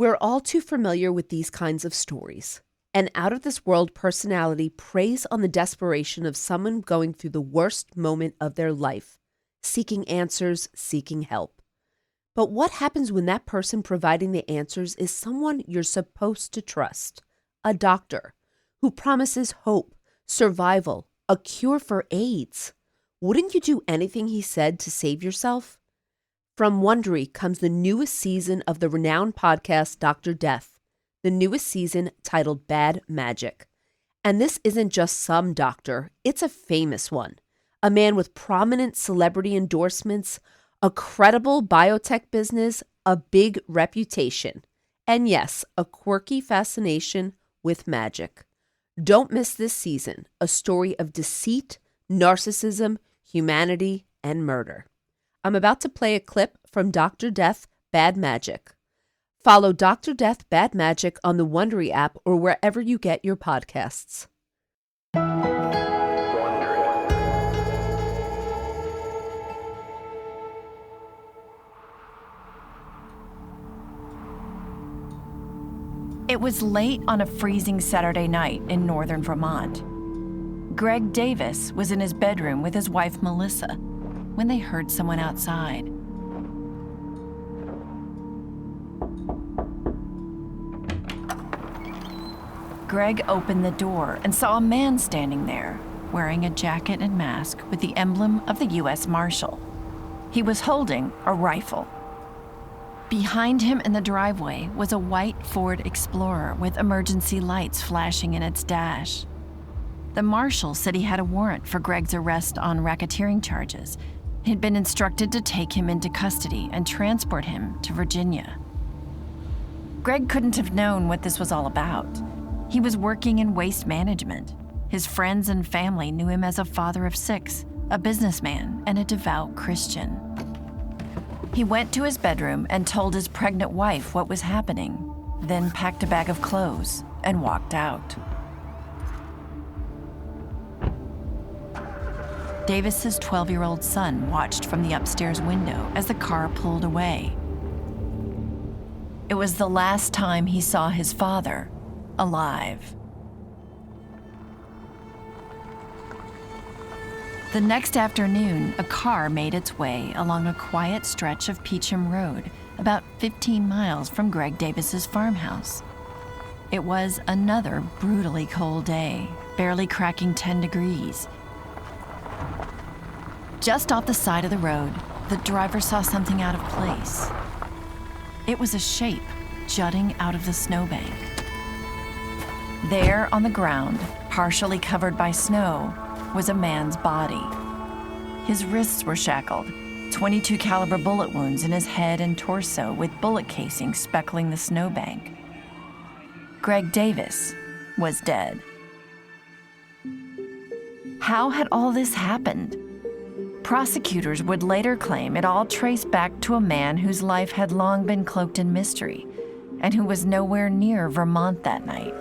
We're all too familiar with these kinds of stories. An out-of-this-world personality preys on the desperation of someone going through the worst moment of their life, seeking answers, seeking help. But what happens when that person providing the answers is someone you're supposed to trust? A doctor who promises hope, survival, a cure for AIDS. Wouldn't you do anything he said to save yourself? From Wondery comes the newest season of the renowned podcast Dr. Death, the newest season titled Bad Magic. And this isn't just some doctor, it's a famous one. A man with prominent celebrity endorsements, a credible biotech business, a big reputation, and yes, a quirky fascination with magic. Don't miss this season, a story of deceit, narcissism, humanity, and murder. I'm about to play a clip from Dr. Death, Bad Magic. Follow Dr. Death, Bad Magic on the Wondery app or wherever you get your podcasts. It was late on a freezing Saturday night in northern Vermont. Greg Davis was in his bedroom with his wife, Melissa, when they heard someone outside. Greg opened the door and saw a man standing there, wearing a jacket and mask with the emblem of the U.S. Marshal. He was holding a rifle. Behind him in the driveway was a white Ford Explorer with emergency lights flashing in its dash. The marshal said he had a warrant for Greg's arrest on racketeering charges. He'd been instructed to take him into custody and transport him to Virginia. Greg couldn't have known what this was all about. He was working in waste management. His friends and family knew him as a father of 6, a businessman, and a devout Christian. He went to his bedroom and told his pregnant wife what was happening, then packed a bag of clothes and walked out. Davis's 12-year-old son watched from the upstairs window as the car pulled away. It was the last time he saw his father alive. The next afternoon, a car made its way along a quiet stretch of Peacham Road, about 15 miles from Greg Davis's farmhouse. It was another brutally cold day, barely cracking 10 degrees. Just off the side of the road, the driver saw something out of place. It was a shape jutting out of the snowbank. There on the ground, partially covered by snow, was a man's body. His wrists were shackled, .22 caliber bullet wounds in his head and torso with bullet casings speckling the snowbank. Greg Davis was dead. How had all this happened? Prosecutors would later claim it all traced back to a man whose life had long been cloaked in mystery and who was nowhere near Vermont that night.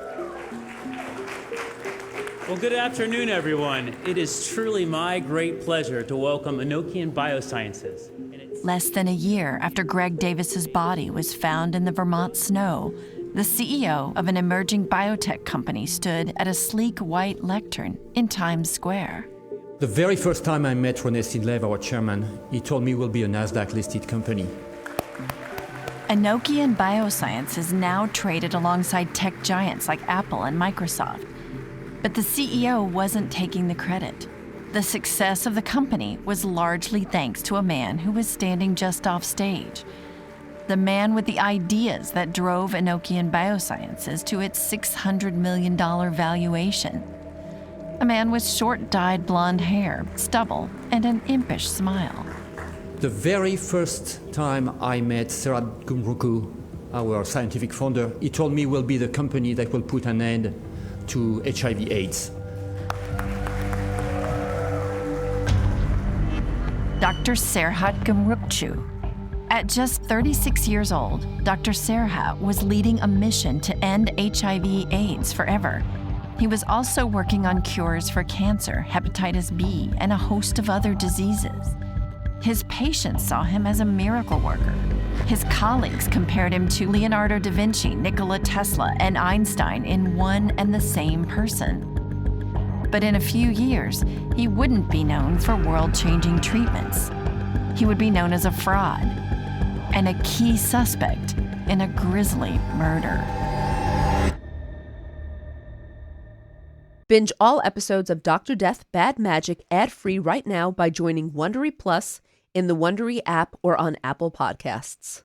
Well, good afternoon, everyone. It is truly my great pleasure to welcome Enochian Biosciences. Less than a year after Greg Davis's body was found in the Vermont snow, the CEO of an emerging biotech company stood at a sleek white lectern in Times Square. The very first time I met René Sidlev, our chairman, he told me we'll be a NASDAQ-listed company. Enochian Biosciences now traded alongside tech giants like Apple and Microsoft. But the CEO wasn't taking the credit. The success of the company was largely thanks to a man who was standing just off stage. The man with the ideas that drove Enochian Biosciences to its $600 million valuation. A man with short dyed blonde hair, stubble, and an impish smile. The very first time I met Serat Gumruku, our scientific founder, he told me we'll be the company that will put an end to HIV/AIDS. Dr. Serhat Gumrukcu. At just 36 years old, Dr. Serhat was leading a mission to end HIV/AIDS forever. He was also working on cures for cancer, hepatitis B, and a host of other diseases. His patients saw him as a miracle worker, His colleagues compared him to Leonardo da Vinci, Nikola Tesla, and Einstein in one and the same person. But in a few years, he wouldn't be known for world-changing treatments. He would be known as a fraud and a key suspect in a grisly murder. Binge all episodes of Dr. Death Bad Magic ad-free right now by joining Wondery Plus in the Wondery app or on Apple Podcasts.